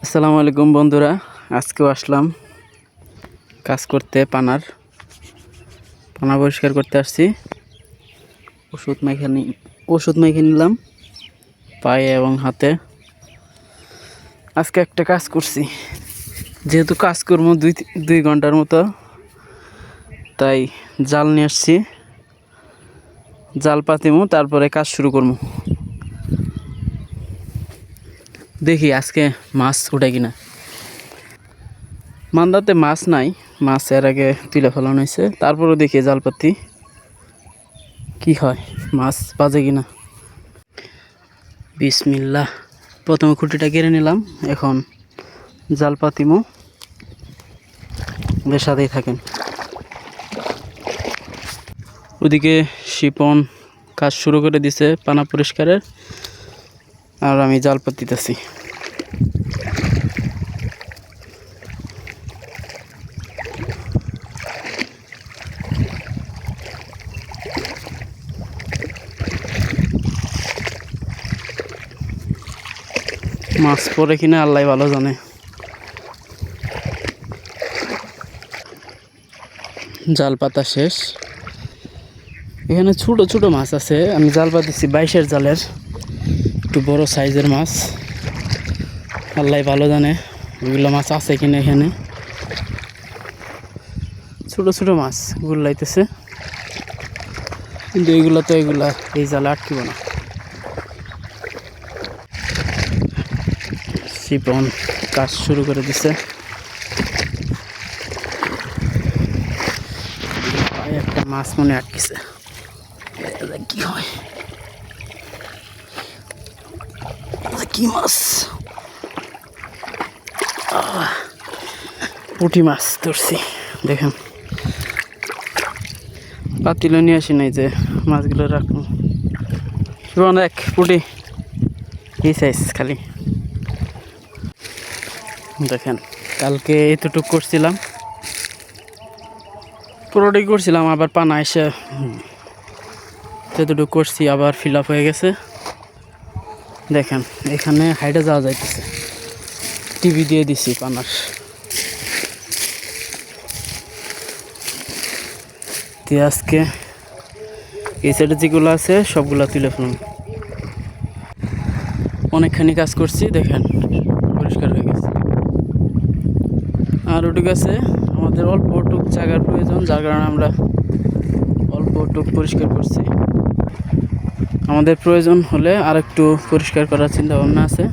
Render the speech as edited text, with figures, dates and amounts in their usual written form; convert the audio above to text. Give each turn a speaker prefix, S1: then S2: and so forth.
S1: আসসালামু আলাইকুম বন্ধুরা, আজকেও আসলাম কাজ করতে। পানা পরিষ্কার করতে আসছি। ওষুধ মেখে নিলাম পায়ে এবং হাতে। আজকে একটা কাজ করছি, যেহেতু কাজ করবো দুই ঘন্টার মতো, তাই জাল নিয়ে আসছি। জাল পাতিমু, তারপরে কাজ শুরু করবো। দেখি আজকে মাছ উঠে কিনা। মান্দাতে মাছ নাই, মাছ এর আগে তুলে ফেলানো হয়েছে। তারপরে দেখি জাল পাতি কি হয়, মাছ বাজে কিনা। বিসমিল্লাহ। প্রথমে খুঁটিটা কেড়ে নিলাম, এখন জাল পাতিমু। বেশ সাথেই থাকেন। ওদিকে শিপন কাজ শুরু করে দিছে পানা পরিষ্কারের, আর আমি জাল পাতিতেছি। মাছ পরে কিনা আল্লাহ ভালো জানে। জাল পাতা শেষ। এখানে ছোট ছোট মাছ আছে। আমি জাল পাতিছি 22-এর জালের, একটু বড় সাইজের মাছ। আল্লাহ ভালো জানে ওইগুলো মাছ আছে কিনা। এখানে ছোট ছোট মাছ গুল্লাইতেছে, কিন্তু এগুলা এই জালে আটকিব না। শিপন কাজ শুরু করে দিছে। একটা মাছ মনে আটকেছে, কি হয়, কি মাছ? পুঁটি মাছ ধরছি। দেখেন পাতিল নিয়ে আসি নাই যে মাছগুলো রাখবো। এক পুঁটি এই সাইজ খালি। দেখেন কালকে এতটুক করছিলাম, পুরোটাই করছিলাম, আবার পানা এসে যতটুকু করছি আবার ফিল আপ হয়ে গেছে। দেখেন এখানে হাইটে যাওয়া যাইতেছে, টিভি দিয়ে দিছি পানার। আজকে এই সাইডে যেগুলো আছে সবগুলা তুলে ফেলাম। অনেকখানি কাজ করছি, দেখেন পরিষ্কার হয়ে গেছে। আর ওটুক আছে, আমাদের অল্প টুক জায়গার প্রয়োজন, যার কারণে আমরা অল্প টুক পরিষ্কার করছি। আমাদের প্রয়োজন হলে আর একটু পরিষ্কার করার চিন্তা ভাবনা আছে।